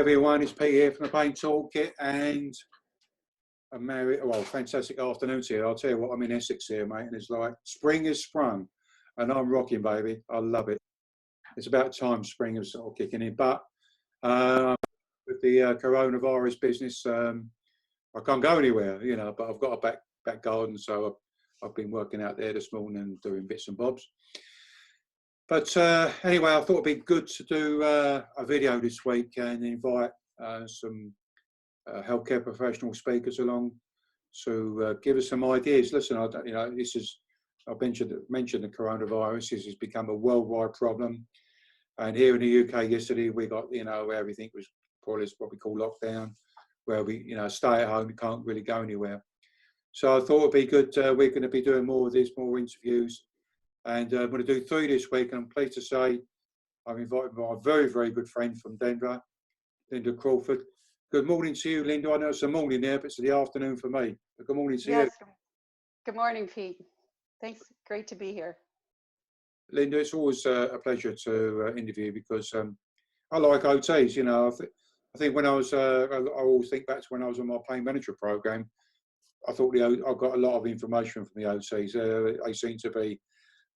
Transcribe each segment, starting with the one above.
everyone, it's Pete here from the Pain Toolkit, and fantastic afternoon to you. I'll tell you what, I'm in Essex here, mate, and it's like spring has sprung, and I'm rocking, baby. I love it. It's about time spring is sort of kicking in, but with the coronavirus business, I can't go anywhere, but I've got a back garden, so I've been working out there this morning and doing bits and bobs. But anyway, I thought it'd be good to do a video this week and invite some healthcare professional speakers along to give us some ideas. Listen, I've mentioned the coronavirus. This has become a worldwide problem, and here in the UK yesterday we got where everything was probably what we call lockdown, where we stay at home, you can't really go anywhere. So I thought it'd be good. We're going to be doing more of this, more interviews. And I'm going to do 3 this week, and I'm pleased to say I've invited my very, very good friend from Denver, Linda Crawford. Good morning to you, Linda. I know it's the morning there, but it's the afternoon for me. But good morning to you. Good morning, Pete. Thanks. Great to be here. Linda, it's always a pleasure to interview because I like OTs. I think when I always think back to when I was on my pain manager program. I thought I got a lot of information from the OTs. They seem to be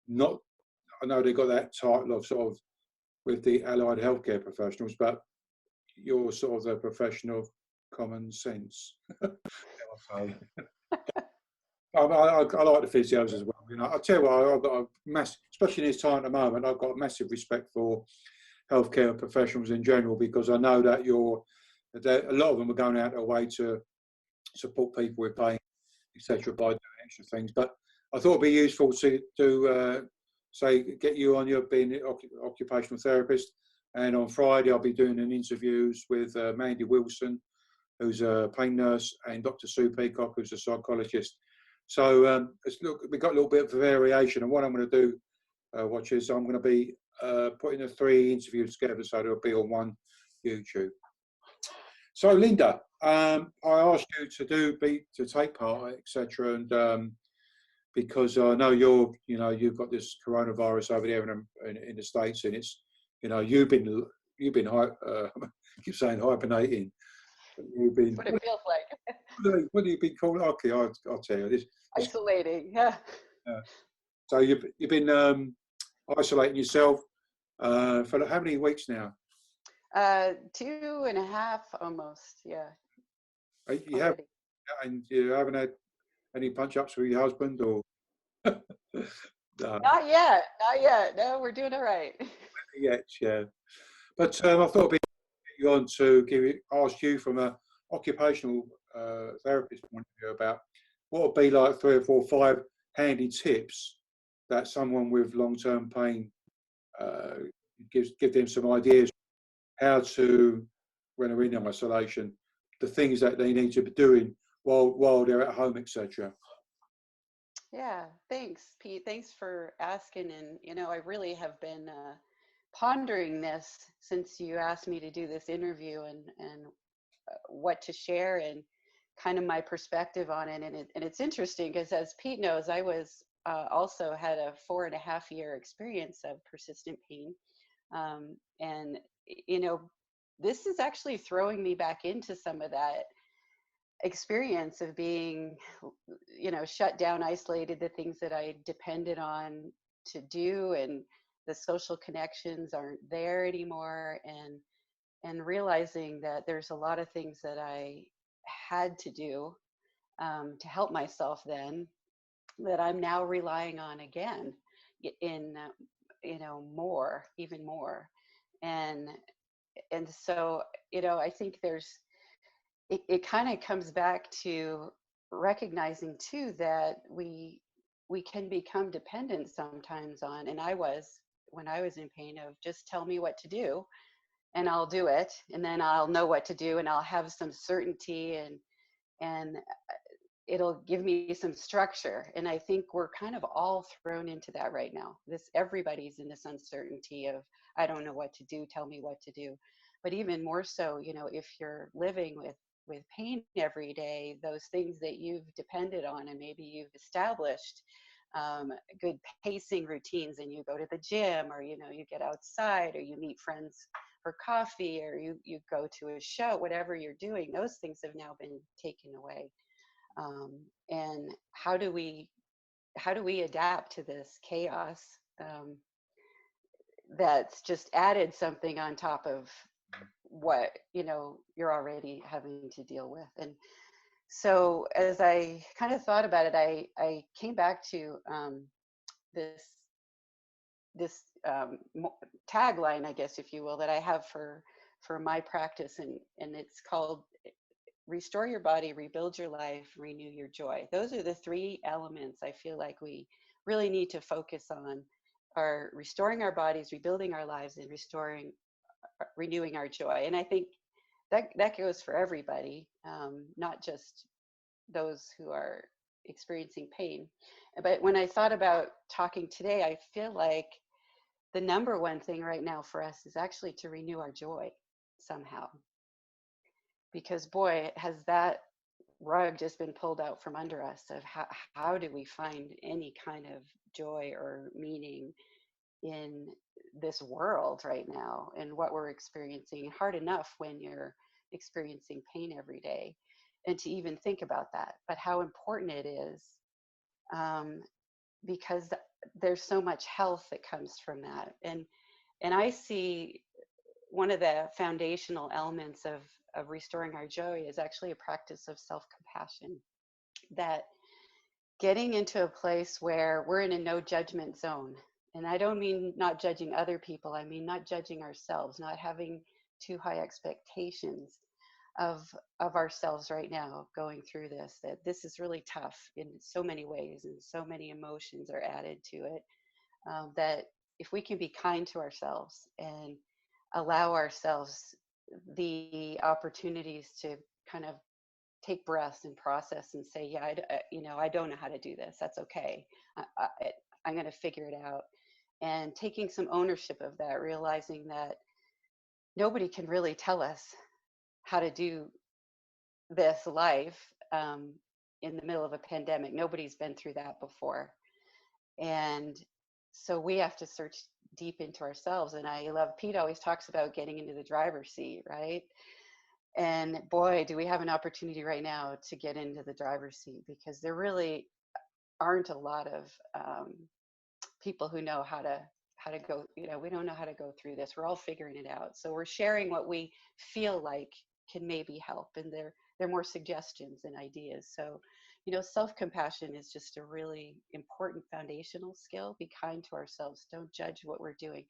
I know they got that title of sort of with the allied healthcare professionals, but you're sort of the professional common sense. I like the physios as well. I tell you what, I've got a massive, especially in this time at the moment, I've got a massive respect for healthcare professionals in general, because I know that a lot of them are going out their way to support people with pain, etc., by doing extra things. But I thought it'd be useful to get you on. You're being an occupational therapist, and on Friday I'll be doing interviews with Mandy Wilson, who's a pain nurse, and Dr. Sue Peacock, who's a psychologist. So we've got a little bit of variation, and what I'm going to do, watchers, I'm going to be putting the 3 interviews together, so they'll be on one YouTube. So Linda, I asked you to take part, etc., and because I know you've got this coronavirus over there in the States, and it's you've been I keep saying hibernating. You've been, what it feels like. What do you been called? Okay, I'll tell you this. Isolating, yeah. So you've been isolating yourself for how many weeks now? 2.5 almost, yeah. You have, and you haven't had any punch-ups with your husband, or? No. Not yet. No, we're doing all right. Yet, yeah. But I thought it'd be you on to ask you from an occupational therapist point of view about what would be like 3 or 4 or 5 handy tips that someone with long-term pain give them some ideas how to, when they're in isolation, the things that they need to be doing while they're at home, etc. Yeah, thanks, Pete. Thanks for asking. And I really have been pondering this since you asked me to do this interview, and what to share and kind of my perspective on it. And it's interesting because, as Pete knows, I was also had a 4.5-year experience of persistent pain, and this is actually throwing me back into some of that experience of being shut down, isolated, the things that I depended on to do, and the social connections aren't there anymore, and realizing that there's a lot of things that I had to do to help myself then that I'm now relying on again in even more. And so I think it kind of comes back to recognizing too that we can become dependent sometimes on, and when I was in pain, of just tell me what to do and I'll do it, and then I'll know what to do, and I'll have some certainty, and it'll give me some structure. And I think we're kind of all thrown into that right now. Everybody's in this uncertainty of, I don't know what to do, tell me what to do. But even more so, if you're living with pain every day, those things that you've depended on, and maybe you've established good pacing routines, and you go to the gym, or you get outside, or you meet friends for coffee, or you go to a show, whatever you're doing, those things have now been taken away. And how do we adapt to this chaos, that's just added something on top of what you're already having to deal with? And so as I kind of thought about it, I came back to this tagline, I guess, if you will, that I have for my practice, and it's called restore your body, rebuild your life, renew your joy. Those are the three elements I feel like we really need to focus on: are restoring our bodies, rebuilding our lives, and renewing our joy. And I think that goes for everybody, not just those who are experiencing pain. But when I thought about talking today, I feel like the number one thing right now for us is actually to renew our joy somehow. Because boy, has that rug just been pulled out from under us of how do we find any kind of joy or meaning in this world right now and what we're experiencing. Hard enough when you're experiencing pain every day, and to even think about that, but how important it is, because there's so much health that comes from that. And I see one of the foundational elements of restoring our joy is actually a practice of self-compassion, that getting into a place where we're in a no judgment zone. And I don't mean not judging other people, I mean not judging ourselves, not having too high expectations of ourselves right now going through this, that this is really tough in so many ways and so many emotions are added to it, that if we can be kind to ourselves and allow ourselves the opportunities to kind of take breaths and process and say, yeah, I don't know how to do this. That's okay. I'm going to figure it out. And taking some ownership of that, realizing that nobody can really tell us how to do this life, in the middle of a pandemic. Nobody's been through that before. And so we have to search deep into ourselves. And I love, Pete always talks about getting into the driver's seat, right? And boy, do we have an opportunity right now to get into the driver's seat, because there really aren't a lot of people who know how to go. We don't know how to go through this. We're all figuring it out. So we're sharing what we feel like can maybe help, and they're more suggestions and ideas. So, self-compassion is just a really important foundational skill. Be kind to ourselves. Don't judge what we're doing.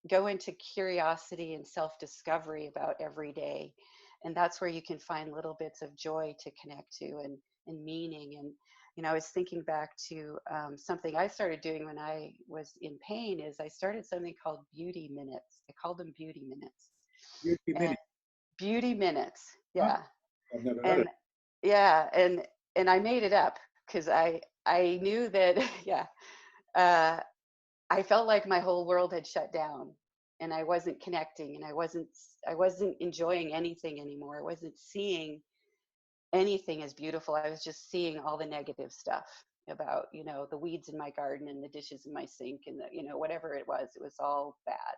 Go into curiosity and self-discovery about every day. And that's where you can find little bits of joy to connect to, and meaning. And, I was thinking back to something I started doing when I was in pain, is I started something called beauty minutes. I called them beauty minutes. Beauty minutes. Beauty minutes. Huh? Yeah. I've never heard And of it. yeah. And I made it up because I knew that, yeah, I felt like my whole world had shut down, and I wasn't connecting, and I wasn't enjoying anything anymore. I wasn't seeing anything as beautiful. I was just seeing all the negative stuff about, the weeds in my garden and the dishes in my sink and whatever it was all bad.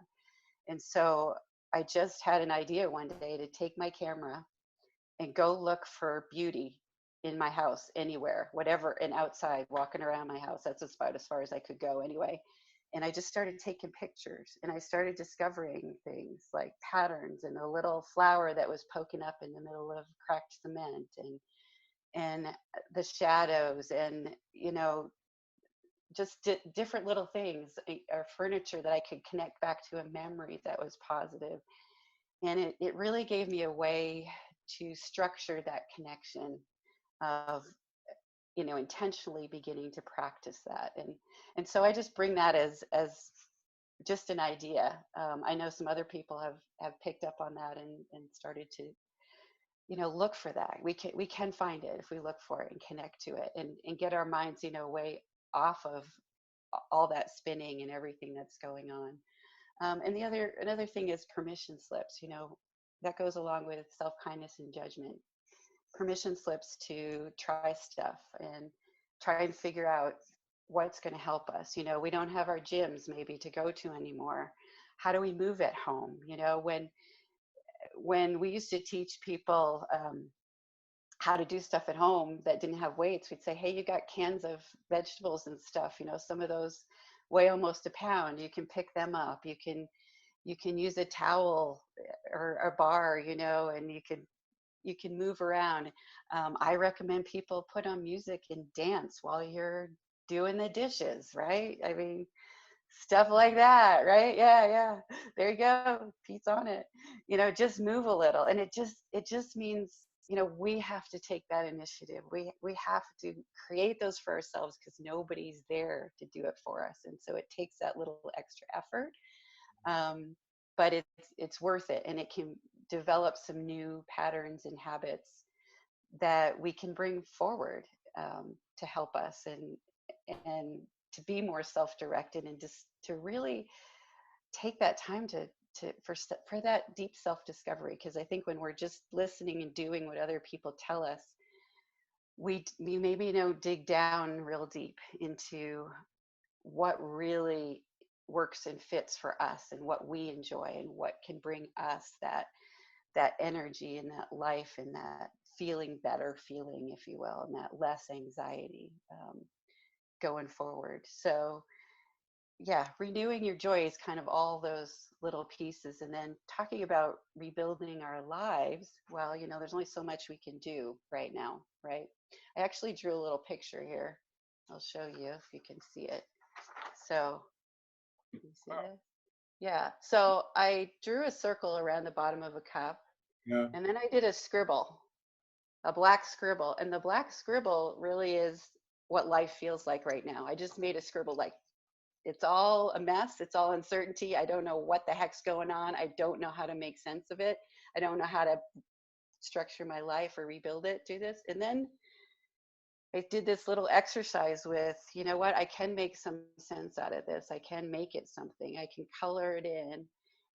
And so I just had an idea one day to take my camera and go look for beauty in my house, anywhere, whatever, and outside, walking around my house. That's about as far as I could go anyway. And I just started taking pictures, and I started discovering things like patterns, and a little flower that was poking up in the middle of cracked cement, and the shadows, and just different little things, or furniture that I could connect back to a memory that was positive. And it really gave me a way to structure that connection of intentionally beginning to practice that. And so I just bring that as just an idea. I know some other people have picked up on that and started to look for that. We can find it if we look for it and connect to it, and get our minds way off of all that spinning and everything that's going on. And another thing is permission slips. That goes along with self-kindness and judgment. Permission slips to try stuff and try and figure out what's going to help us. We don't have our gyms maybe to go to anymore. how do we move at home? You know, when we used to teach people how to do stuff at home that didn't have weights, we'd say, hey, you got cans of vegetables and stuff, you know, some of those weigh almost a pound. You can pick them up. You can use a towel or a bar, you know, and you can move around. I recommend people put on music and dance while you're doing the dishes, right? I mean, stuff like that, right? Yeah, yeah. There you go. Pete's on it. You know, just move a little, and it just means, you know, we have to take that initiative. We have to create those for ourselves because nobody's there to do it for us, and so it takes that little extra effort. But it's worth it, and it can develop some new patterns and habits that we can bring forward to help us and to be more self-directed and just to really take that time for that deep self-discovery. Because I think when we're just listening and doing what other people tell us, we maybe, you know, dig down real deep into what really works and fits for us and what we enjoy and what can bring us that energy and that life and that feeling better feeling, if you will, and that less anxiety going forward. So yeah, renewing your joy is kind of all those little pieces. And then talking about rebuilding our lives, well, you know, there's only so much we can do right now, right? I actually drew a little picture here. I'll show you if you can see it. So you see this? Yeah. So I drew a circle around the bottom of a cup, Yeah. and then I did a scribble, a black scribble. And the black scribble really is what life feels like right now. I just made a scribble like it's all a mess. It's all uncertainty. I don't know what the heck's going on. I don't know how to make sense of it. I don't know how to structure my life or rebuild it, do this. And then I did this little exercise with, you know what, I can make some sense out of this. I can make it something. I can color it in.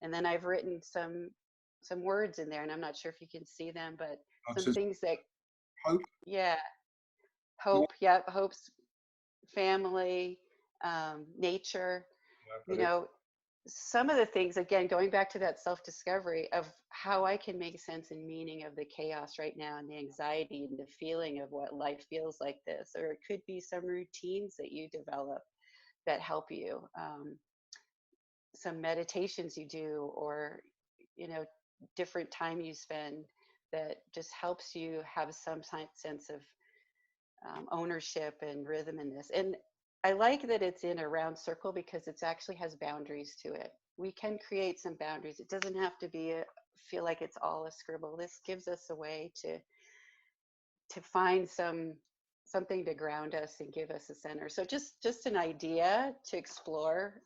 And then I've written some words in there, and I'm not sure if you can see them, but some things that, Hope. yeah, Yeah. hope, yeah, hope's family, nature, Yeah, you know, some of the things, again, going back to that self-discovery of how I can make sense and meaning of the chaos right now and the anxiety and the feeling of what life feels like this. Or it could be some routines that you develop that help you, some meditations you do, or, you know, different time you spend that just helps you have some sense of ownership and rhythm in this. And I like that it's in a round circle because it actually has boundaries to it. We can create some boundaries. It doesn't have to be feel like it's all a scribble. This gives us a way to find something to ground us and give us a center. So just an idea to explore,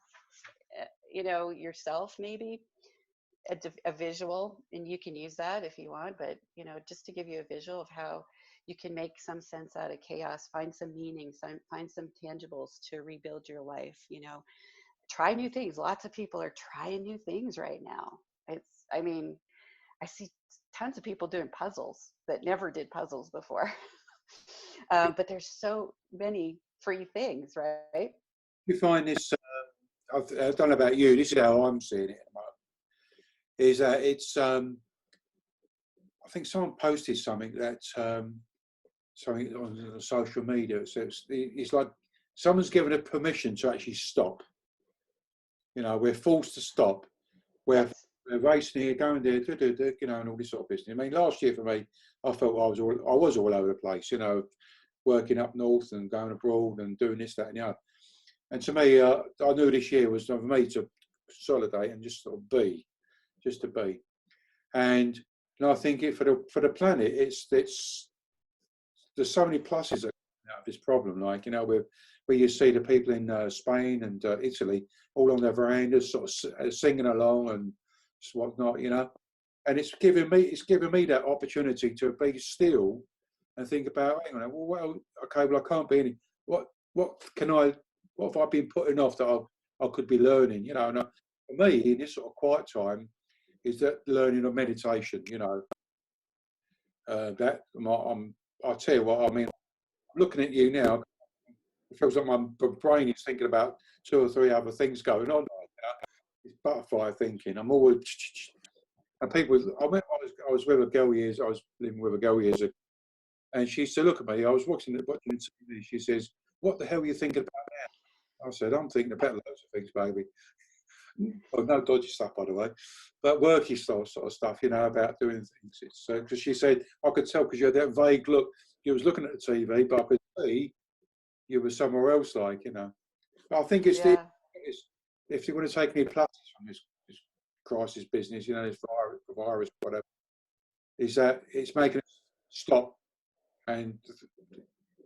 you know, yourself maybe. A visual, and you can use that if you want, but you know, just to give you a visual of how you can make some sense out of chaos, find some meaning, find some tangibles to rebuild your life. You know, try new things. Lots of people are trying new things right now. I mean, I see tons of people doing puzzles that never did puzzles before. But there's so many free things, right? You find this, I don't know about you, this is how I'm seeing it, is that it's, I think someone posted something that, something on social media, so it's like someone's given a permission to actually stop. You know, we're forced to stop. We're, Yes. we're racing here, going there, you know, and all this sort of business. I mean, last year for me, I felt I was all over the place, you know, working up north and going abroad and doing this, that, and the other. And to me, I knew this year was for me to consolidate and just sort of be, just to be. And I think for the planet, it's there's so many pluses out of this problem. Like, you know, where you see the people in Spain and Italy all on their verandas, sort of singing along and whatnot, you know. And it's giving me that opportunity to be still and think about, hang on, well, okay, well, I can't be any. What have I been putting off that I could be learning, you know? And for me, in this sort of quiet time, is that learning of meditation, you know. I'll tell you what, I mean, looking at you now, it feels like my brain is thinking about two or three other things going on. it's butterfly thinking. I'm always, and people, I was with a girl years, I was living with a girl years ago, and she used to look at me. I was watching TV. She says, "What the hell are you thinking about now?" I said, "I'm thinking about loads of things, baby." Well, no dodgy stuff, by the way, but worky sort of stuff, about doing things. It's because she said I could tell because you had that vague look. You was looking at the TV, but I could see you were somewhere else, But I think Yeah. it's if you want to take any pluses from this crisis business, this virus, whatever, is that it's making us stop and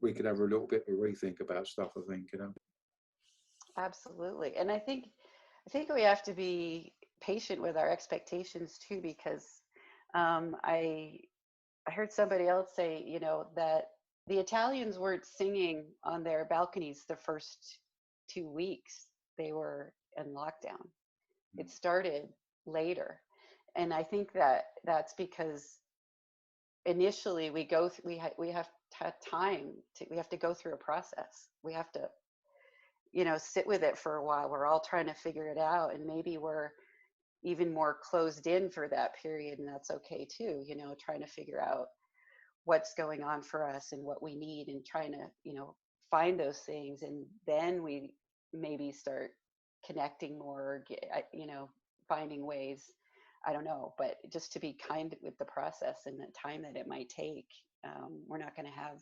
we could have a little bit of a rethink about stuff. I think. Absolutely. And I think we have to be patient with our expectations too, because I heard somebody else say, that the Italians weren't singing on their balconies the first 2 weeks they were in lockdown. It started later. And I think that that's because initially we have time we have to go through a process. We have to, sit with it for a while. We're all trying to figure it out, and maybe we're even more closed in for that period, and that's okay too, trying to figure out what's going on for us and what we need, and trying to find those things, and then we maybe start connecting more, or finding ways. I don't know, but just to be kind with the process and the time that it might take. We're not going to have,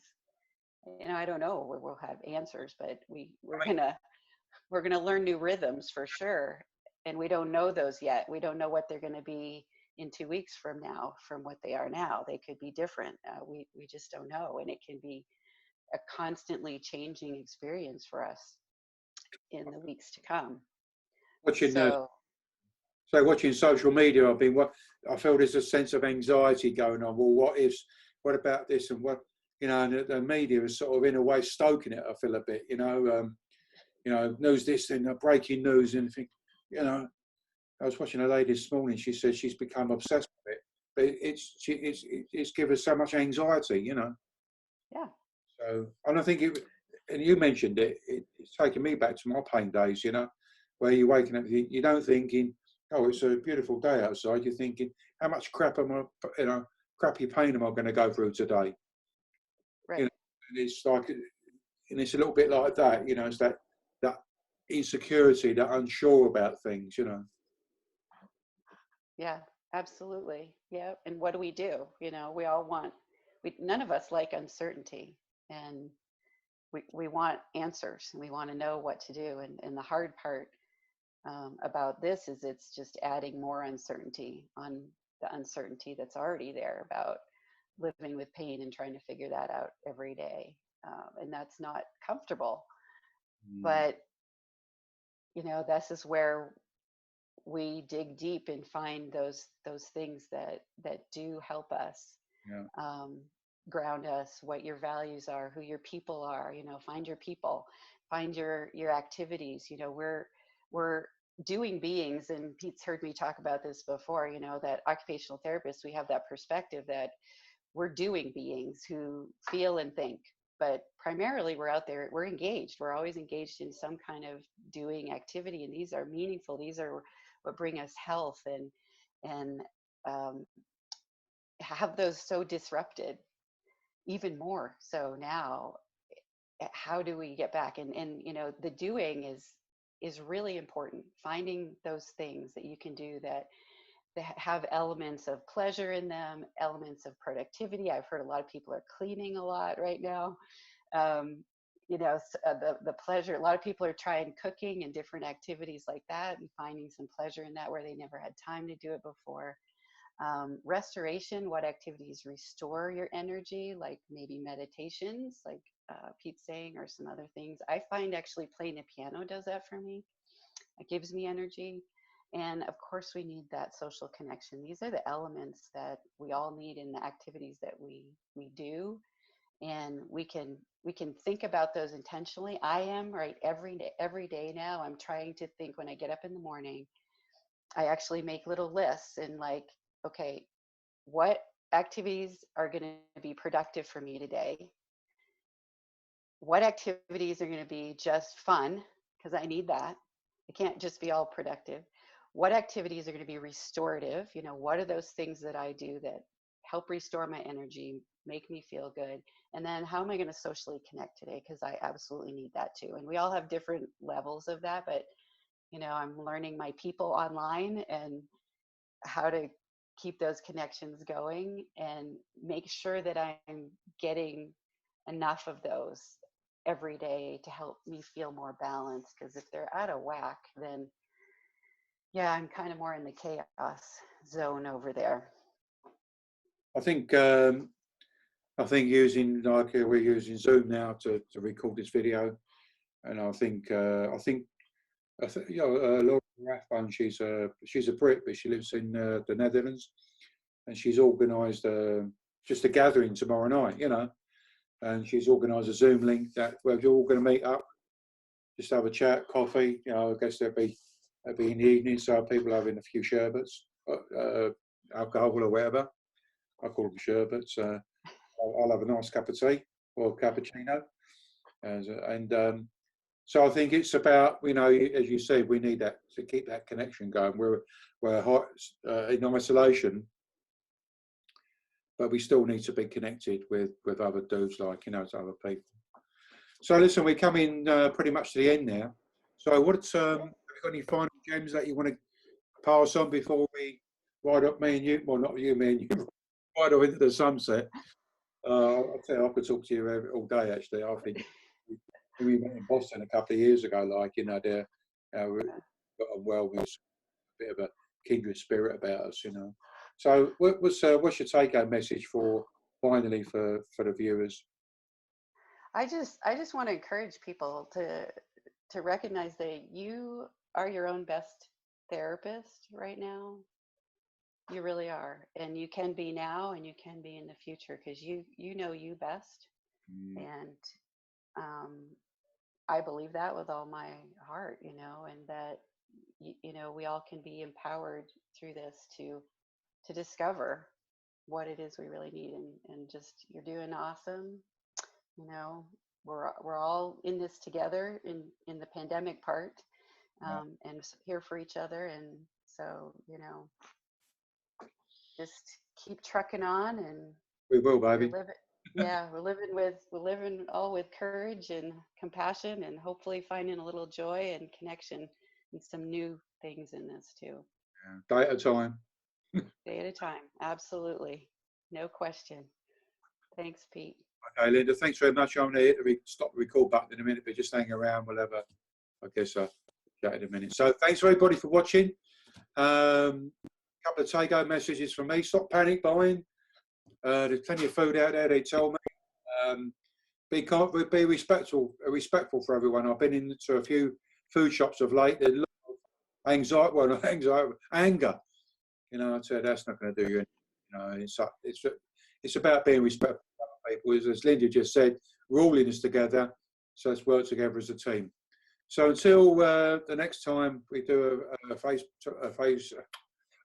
I don't know where we'll have answers, but we're gonna learn new rhythms for sure, and we don't know those yet. We don't know what they're going to be in 2 weeks from now from what they are now. They could be different. We just don't know, and it can be a constantly changing experience for us in the weeks to come. Watching, So watching social media, I feel there's a sense of anxiety going on. Well, what ifs? What about this? And what, and the media is sort of in a way stoking it. I feel a bit, news this and breaking news and think, I was watching a lady this morning. She said she's become obsessed with it, but it's given her so much anxiety. yeah, So, and I think and you mentioned it. It's taken me back to my pain days. Where you're waking up, you don't thinking, oh, it's a beautiful day outside. You're thinking, how much crappy pain am I going to go through today? right. And it's like, and it's a little bit like that. It's that insecurity, that unsure about things. Yeah, absolutely. Yeah. And what do we do? We all none of us like uncertainty, and we want answers, and we want to know what to do. And the hard part about this is it's just adding more uncertainty on the uncertainty that's already there about living with pain and trying to figure that out every day. And that's not comfortable. But, this is where we dig deep and find those things that do help us, Yeah. ground us, what your values are, who your people are. Find your people, find your activities. We're doing beings, and Pete's heard me talk about this before. That occupational therapists, we have that perspective that we're doing beings who feel and think, but primarily we're out there, we're engaged, we're always engaged in some kind of doing activity, and these are meaningful, these are what bring us health, and have those so disrupted even more so now. How do we get back? And the doing is really important. Finding those things that you can do that have elements of pleasure in them, elements of productivity. I've heard a lot of people are cleaning a lot right now. The pleasure. A lot of people are trying cooking and different activities like that, and finding some pleasure in that where they never had time to do it before. Restoration. What activities restore your energy? Like maybe meditations, like Pete's saying, or some other things. I find actually playing the piano does that for me. It gives me energy. And of course, we need that social connection. These are the elements that we all need in the activities that we do, and we can think about those intentionally. I am right every day now. I'm trying to think when I get up in the morning. I actually make little lists and like, okay, what activities are going to be productive for me today? What activities are going to be just fun? Because I need that. It can't just be all productive. what activities are going to be restorative? You know, what are those things that I do that help restore my energy, make me feel good? And then how am I going to socially connect today? Because I absolutely need that too. And we all have different levels of that, but you know, I'm learning my people online and how to keep those connections going and make sure that I'm getting enough of those every day to help me feel more balanced. Because if they're out of whack, then yeah, I'm kind of more in the chaos zone over there. I think using like we're using Zoom now to record this video, and I think you know, Laura Rathbone, she's a Brit, but she lives in the Netherlands, and she's organised just a gathering tomorrow night, you know, and she's organised a Zoom link that we're all going to meet up, just have a chat, coffee, you know. I guess that'd be in the evening, so people having a few sherbets, alcohol or whatever. I call them sherbets. I'll have a nice cup of tea or a cappuccino, and so I think it's about, you know, as you said, we need that to keep that connection going. We're in isolation, but we still need to be connected with other dudes, like, you know, to other people. So listen, we're coming pretty much to the end now. So have you got any final gems that you want to pass on before we ride up, me and you? Well, not you, me and you, ride off into the sunset. I'll tell you, I could talk to you all day, actually. I think we met in Boston a couple of years ago, like, you know, we got on well with a bit of a kindred spirit about us, you know. So what's your take-home message finally for the viewers? I just want to encourage people to recognize that you are your own best therapist right now. You really are, and you can be now, and you can be in the future, because you know you best. And I believe that with all my heart, you know, and that you know, we all can be empowered through this to discover what it is we really need. And just, you're doing awesome. You know, we're all in this together in the pandemic part, and here for each other. And so, you know, just keep trucking on, and We will, baby. we're living all with courage and compassion, and hopefully finding a little joy and connection and some new things in this too. Yeah. Day at a time. Day at a time. Absolutely. No question. Thanks, Pete. Okay, Linda, thanks very much. I'm going to stop the record button in a minute, but just hang around. We'll have I guess, a chat in a minute. So thanks everybody for watching. A couple of take-home messages from me. Stop panic buying. There's plenty of food out there, they tell me. Be respectful for everyone. I've been into a few food shops of late. There's a lot of anger. You know, I said that's not going to do you. You know, it's about being respectful of other people. As Linda just said, we're all in this together, so let's work together as a team. So until the next time we do a FaceTime,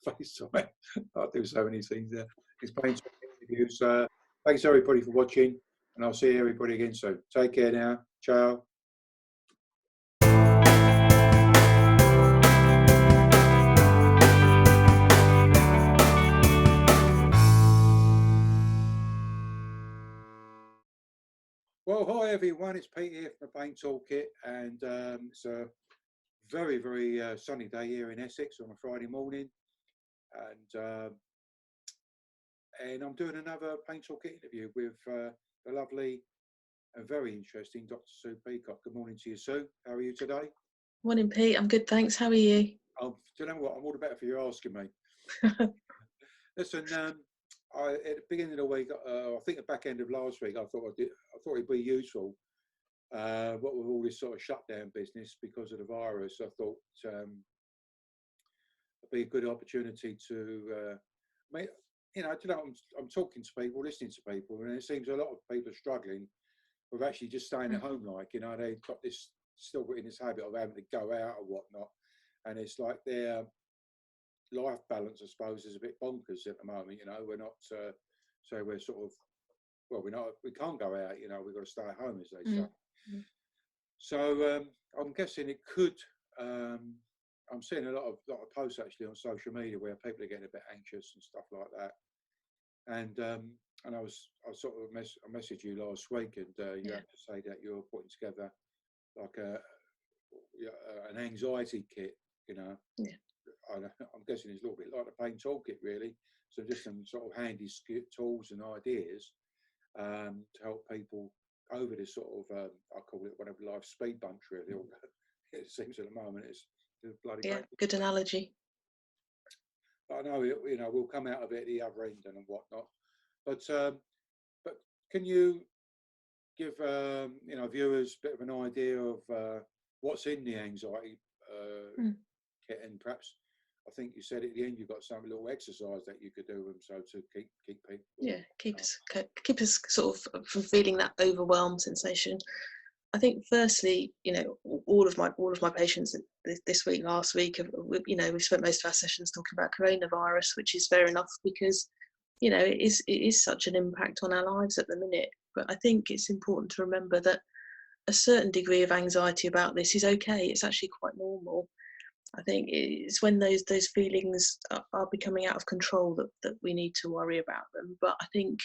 I do so many things there. Explain some interviews. Thanks everybody for watching, and I'll see everybody again soon. Take care now. Ciao. Well, hi everyone, it's Pete here from the Paint Toolkit, and it's a very, very sunny day here in Essex on a Friday morning, and I'm doing another Paint Toolkit interview with the lovely and very interesting Dr. Sue Peacock. Good morning to you, Sue. How are you today? Morning, Pete. I'm good, thanks. How are you? Do you know what? I'm all the better for you asking me. Listen, at the beginning of the week, I think the back end of last week, I thought it'd be useful. What with all this sort of shutdown business because of the virus, I thought it'd be a good opportunity to, you know, I'm talking to people, listening to people, and it seems a lot of people are struggling with actually just staying at home. Like, you know, they've got this, still got in this habit of having to go out or whatnot, and it's like their life balance, I suppose, is a bit bonkers at the moment. You know, we're not, so we're sort of, well, we can't go out. You know, we've got to stay at home, as they say. So I'm guessing it could I'm seeing a lot of posts actually on social media where people are getting a bit anxious and stuff like that. And I sort of I messaged you last week, and you had to say that you're putting together like an anxiety kit. You know, I'm guessing it's a little bit like the pain toolkit, really. So just some sort of handy tools and ideas to help people over this sort of I call it whatever life speed bumps, really. It seems at the moment it's bloody great. Good analogy. But I know we'll come out of it the other end and whatnot. But can you give viewers a bit of an idea of what's in the anxiety kit, and perhaps I think you said at the end you've got some little exercise that you could do with them, so to keep people keep us sort of from feeling that overwhelmed sensation. I think firstly, all of my patients this week, last week, we've spent most of our sessions talking about coronavirus, which is fair enough because it is such an impact on our lives at the minute. But I think it's important to remember that a certain degree of anxiety about this is okay. It's actually quite normal. I think it's when those feelings are becoming out of control that we need to worry about them. But I think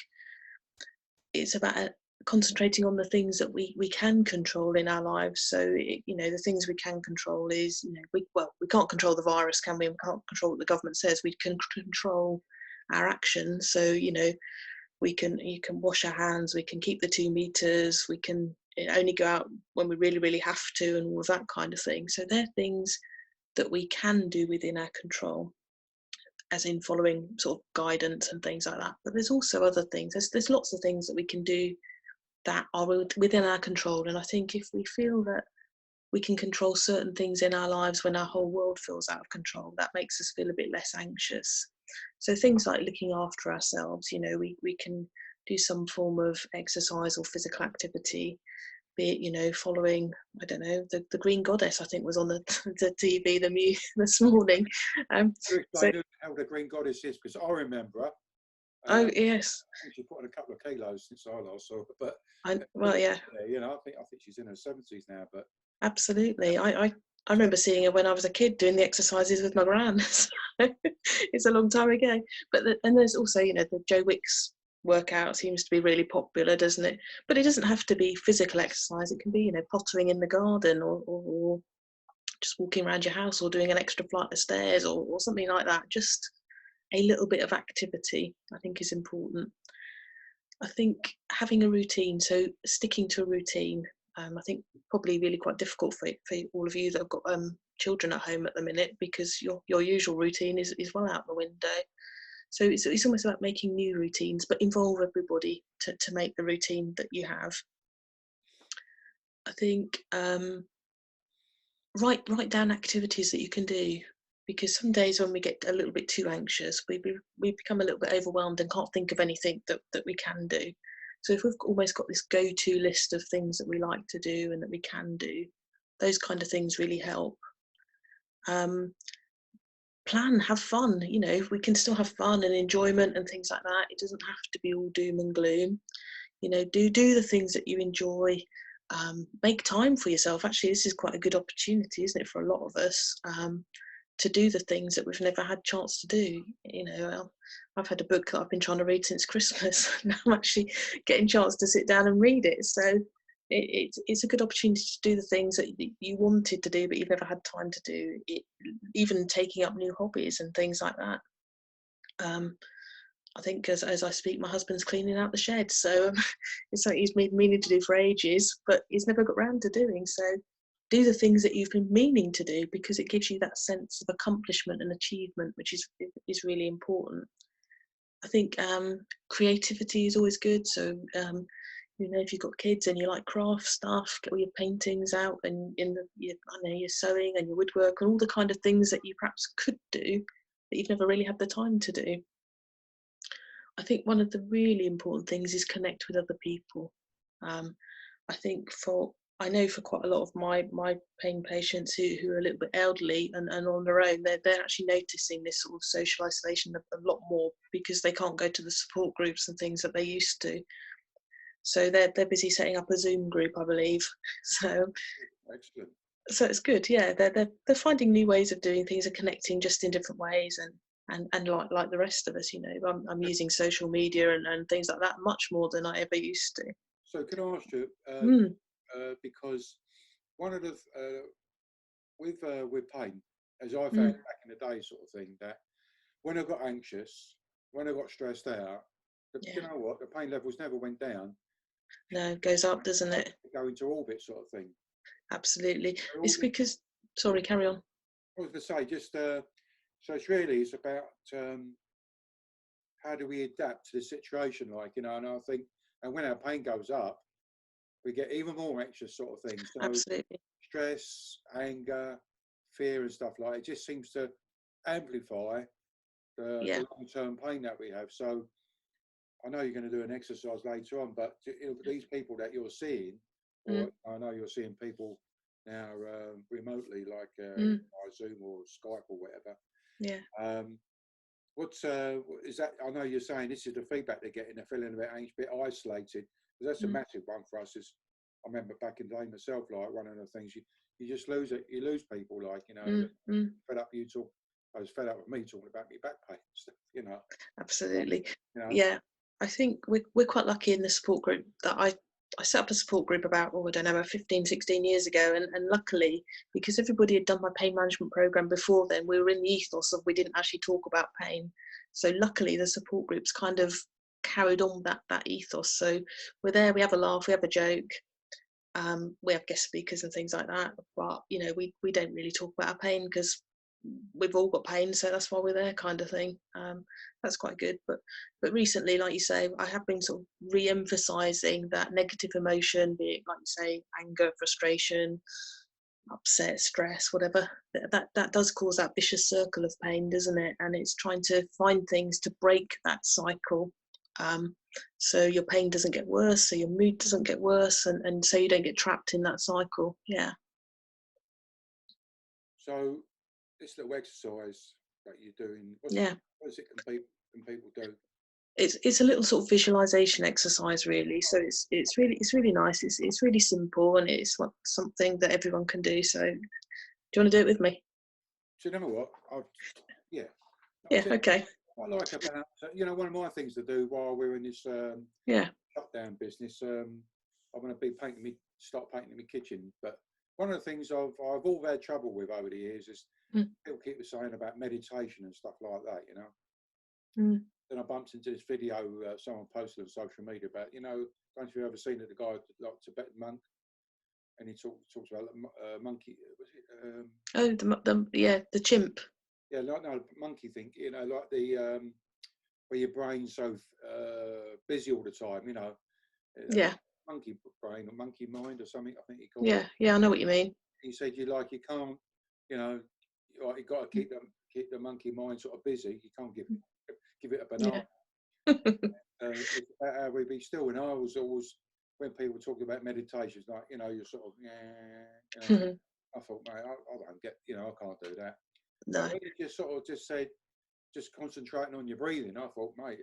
it's about concentrating on the things that we can control in our lives. So the things we can control is we can't control the virus, can we? We can't control what the government says. We can control our actions. So you can wash our hands, we can keep the 2 meters, we can only go out when we really, really have to, and all of that kind of thing. So they're things that we can do within our control, as in following sort of guidance and things like that. But there's also other things. There's lots of things that we can do that are within our control. And I think if we feel that we can control certain things in our lives when our whole world feels out of control, that makes us feel a bit less anxious. So things like looking after ourselves, we can do some form of exercise or physical activity, be it, following, I don't know, the Green Goddess, I think was on the TV this morning. So how the Green Goddess is, because I remember her. Oh yes. I think she put on a couple of kilos since I last saw her, but I think she's in her 70s now. But absolutely, I remember seeing her when I was a kid doing the exercises with my gran. So it's a long time ago. But there's also the Joe Wicks workout seems to be really popular, doesn't it? But it doesn't have to be physical exercise. It can be pottering in the garden or just walking around your house or doing an extra flight of stairs or something like that. Just a little bit of activity, I think, is important. I think having a routine, so sticking to a routine, I think probably really quite difficult for all of you that have got children at home at the minute, because your usual routine is well out the window. So it's almost about making new routines, but involve everybody to make the routine that you have. I think write down activities that you can do, because some days when we get a little bit too anxious, we become a little bit overwhelmed and can't think of anything that we can do. So if we've almost got this go-to list of things that we like to do and that we can do, those kind of things really help. Plan, have fun. We can still have fun and enjoyment and things like that. It doesn't have to be all doom and gloom. Do the things that you enjoy. Make time for yourself. Actually, this is quite a good opportunity, isn't it, for a lot of us, to do the things that we've never had a chance to do. I've had a book that I've been trying to read since Christmas. Now I'm actually getting a chance to sit down and read it. So it's a good opportunity to do the things that you wanted to do but you've never had time to do. Even taking up new hobbies and things like that. I think as I speak, my husband's cleaning out the shed, so it's something he's been meaning to do for ages, but he's never got round to doing. So do the things that you've been meaning to do, because it gives you that sense of accomplishment and achievement, which is really important. I think creativity is always good. So if you've got kids and you like craft stuff, get all your paintings out and your sewing and your woodwork and all the kind of things that you perhaps could do that you've never really had the time to do. I think one of the really important things is connect with other people. I think I know for quite a lot of my pain patients who are a little bit elderly and on their own, they're actually noticing this sort of social isolation a lot more, because they can't go to the support groups and things that they used to. So they're busy setting up a Zoom group, I believe. So excellent. So it's good, yeah. They're finding new ways of doing things and connecting just in different ways, and like the rest of us, you know, I'm using social media and things like that much more than I ever used to. So can I ask you, because one of the with pain, as I found back in the day, sort of thing, that when I got anxious, when I got stressed out, you know what, the pain levels never went down. No, it goes up, doesn't it? Go into orbit, sort of thing. Absolutely. It's because, sorry, carry on. I was going to say, just so it's about how do we adapt to the situation, like, you know, and I think, and when our pain goes up, we get even more anxious, sort of thing. So Absolutely. stress, anger, fear and stuff like it just seems to amplify the long-term pain that we have. So I know you're going to do an exercise later on, but these people that you're seeing, or I know you're seeing people now remotely, like by Zoom or Skype or whatever. Yeah. What's is that? I know you're saying this is the feedback they're getting. They're feeling a bit isolated. Because that's a massive one for us. Is I remember back in the day myself, like one of the things you just lose it. You lose people, like, you know, fed up. I was fed up with me talking about me back pain and stuff. You know. Absolutely. You know? Yeah. I think we're quite lucky in the support group that I set up a support group about, I don't know, about 15, 16 years ago. And luckily, because everybody had done my pain management program before then, we were in the ethos of we didn't actually talk about pain. So luckily, the support groups kind of carried on that ethos. So we're there, we have a laugh, we have a joke. We have guest speakers and things like that. But, you know, we don't really talk about our pain because we've all got pain, so that's why we're there, kind of thing. That's quite good. But recently, like you say, I have been sort of re-emphasising that negative emotion, be it, like you say, anger, frustration, upset, stress, whatever. That does cause that vicious circle of pain, doesn't it? And it's trying to find things to break that cycle. So your pain doesn't get worse, so your mood doesn't get worse, and so you don't get trapped in that cycle. Yeah. So this little exercise that you're doing, what is it can people do? It's a little sort of visualization exercise, really. So it's really nice. It's really simple, and it's like something that everyone can do. So do you want to do it with me? Do you know what? Yeah. Okay. I like about, you know, one of my things to do while we're in this shutdown business. I'm going to start painting my kitchen. But one of the things I've all had trouble with over the years is people keep saying about meditation and stuff like that, you know. Then I bumped into this video someone posted on social media about, you know, don't you ever seen it, the guy, like Tibetan monk, and he talks about monkey. Was it? The chimp. Yeah, like no monkey thing. You know, like the where your brain's so busy all the time. You know. Monkey brain or monkey mind or something. I think he called it. Yeah, I know what you mean. He said you can't, you know, you got to keep the monkey mind sort of busy. You can't give it a banana. It's about how we be still. And I was always, when people talk about meditations, like, you know, you're sort of, you know, I thought, mate, I don't get, you know, I can't do that. No. But when you just sort of just said, just concentrating on your breathing, I thought, mate,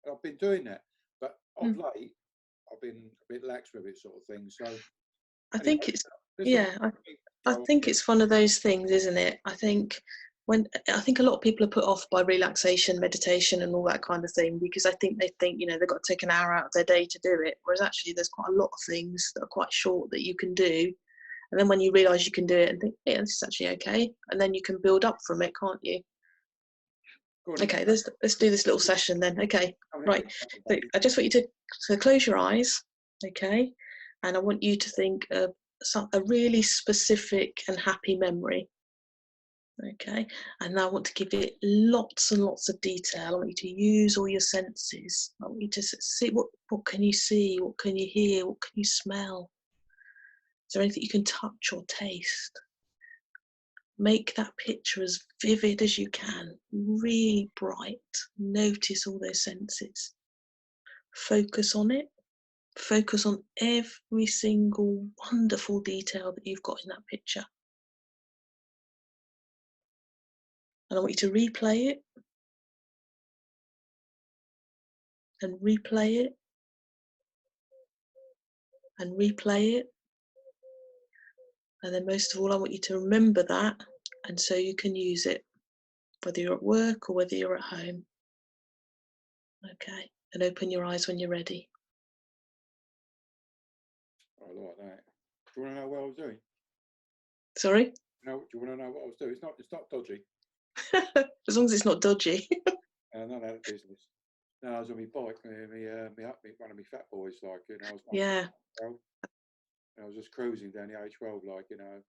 I've been doing that. But of late, I've been a bit lax with it, sort of thing. So I think it's, I think it's one of those things, isn't it? I think a lot of people are put off by relaxation, meditation, and all that kind of thing, because I think they think, you know, they've got to take an hour out of their day to do it. Whereas actually, there's quite a lot of things that are quite short that you can do. And then when you realise you can do it and think, yeah, this is actually okay, and then you can build up from it, can't you? Okay, let's do this little session then. Okay, right. So I just want you to close your eyes, okay, and I want you to think of a really specific and happy memory. Okay, and I want to give it lots and lots of detail. I want you to use all your senses. I want you to see what can you see, what can you hear, what can you smell. Is there anything you can touch or taste? Make that picture as vivid as you can, really bright. Notice all those senses. Focus on it. Focus on every single wonderful detail that you've got in that picture. And I want you to replay it. And replay it. And replay it. And then most of all, I want you to remember that, and so you can use it, whether you're at work or whether you're at home. Okay, and open your eyes when you're ready. I like that. Do you want to know what I was doing? Sorry? No, do you want to know what I was doing? It's not dodgy. As long as it's not dodgy. Not out of business. No, I was on my bike, one of my fat boys, like, you know, I was Yeah. and I was just cruising down the H12, like, you know,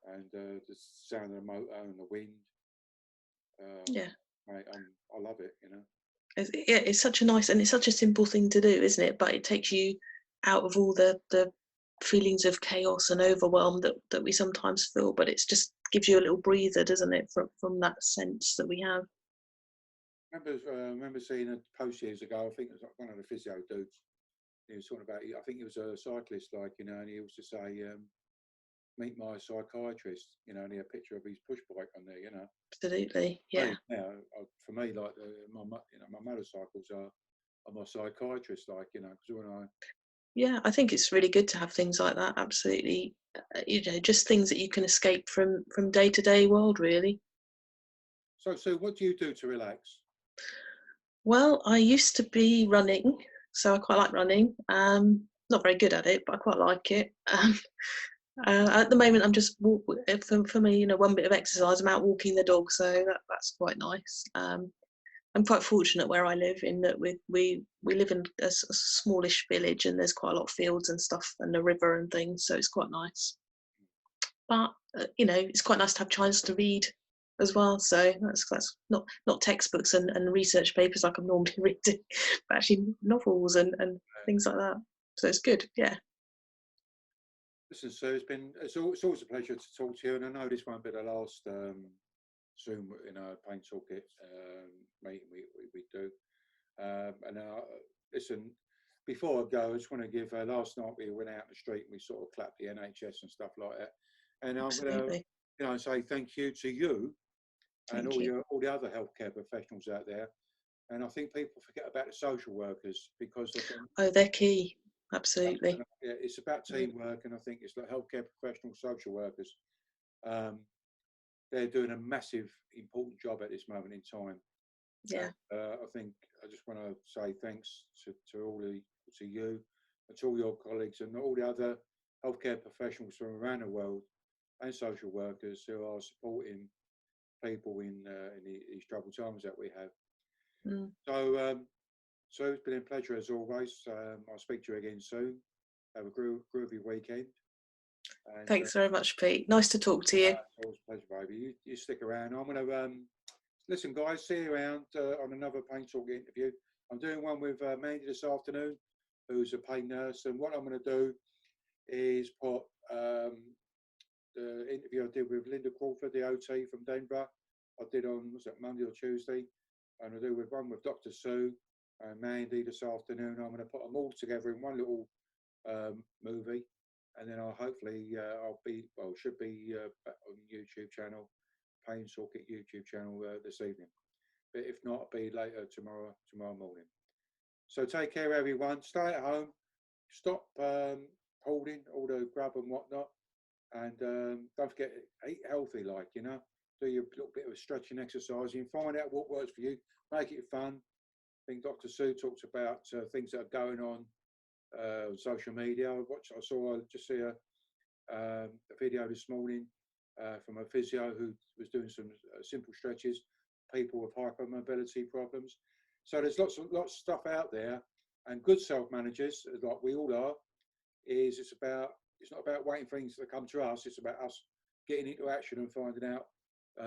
and the sound of the motor and the wind. Yeah. Mate, I love it, you know. It's such a nice, and it's such a simple thing to do, isn't it? But it takes you out of all the feelings of chaos and overwhelm that we sometimes feel. But it's just gives you a little breather, doesn't it, from that sense that we have. Remember seeing a post years ago. I think it was like one of the physio dudes. He was talking about. I think he was a cyclist, like, you know, and he used to say, "Meet my psychiatrist," you know, and he had a picture of his push bike on there, you know. Absolutely, yeah. Now, for me, like my motorcycles are my psychiatrist, like, you know, because when I. Yeah, I think it's really good to have things like that. Absolutely, you know, just things that you can escape from day-to-day world, really. So what do you do to relax? Well, I used to be running, so I quite like running. Not very good at it, but I quite like it. At the moment, I'm just for me, you know, one bit of exercise. I'm out walking the dog, so that's quite nice. I'm quite fortunate where I live in that we live in a smallish village, and there's quite a lot of fields and stuff and a river and things, so it's quite nice. But you know, it's quite nice to have chance to read as well. So that's not textbooks and research papers like I'm normally reading, but actually novels and things like that. So it's good, yeah. Listen, Sue, it's always a pleasure to talk to you, and I know this won't be the last Zoom, you know, Pain Toolkit meeting we do. And listen, before I go, I just want to give. Last night we went out in the street and we sort of clapped the NHS and stuff like that. And I'm going to, you know, say thank you to you and all the other healthcare professionals out there. And I think people forget about the social workers because I think, they're key. Absolutely. Yeah, it's about teamwork, and I think it's like healthcare professionals, social workers. They're doing a massive, important job at this moment in time. Yeah. I think I just want to say thanks to you and to all your colleagues and all the other healthcare professionals from around the world and social workers who are supporting people in these troubled times that we have. So it's been a pleasure as always. I'll speak to you again soon. Have a groovy weekend. And, thanks very much, Pete. Nice to talk to you. It's always a pleasure, baby. You stick around. I'm going to listen, guys. See you around on another Pain Talk interview. I'm doing one with Mandy this afternoon, who's a pain nurse. And what I'm going to do is put the interview I did with Linda Crawford, the OT from Denver. I did on Monday or Tuesday, and I'll do one with Dr. Sue and Mandy this afternoon. I'm going to put them all together in one little movie, and then I'll hopefully should be back on YouTube channel, Pain Toolkit YouTube channel this evening. But if not, I'll be later tomorrow morning. So take care, everyone. Stay at home. Stop holding all the grub and whatnot, and don't forget, eat healthy. Like, you know, do your little bit of stretching exercise and find out what works for you. Make it fun. I think Dr. Sue talks about things that are going on social media. I just see a video this morning from a physio who was doing some simple stretches. People with hypermobility problems. So there's lots of stuff out there, and good self-managers, like we all are, it's not about waiting for things to come to us. It's about us getting into action and finding out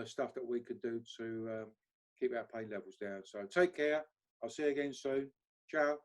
stuff that we could do to keep our pain levels down. So take care. I'll see you again soon. Ciao.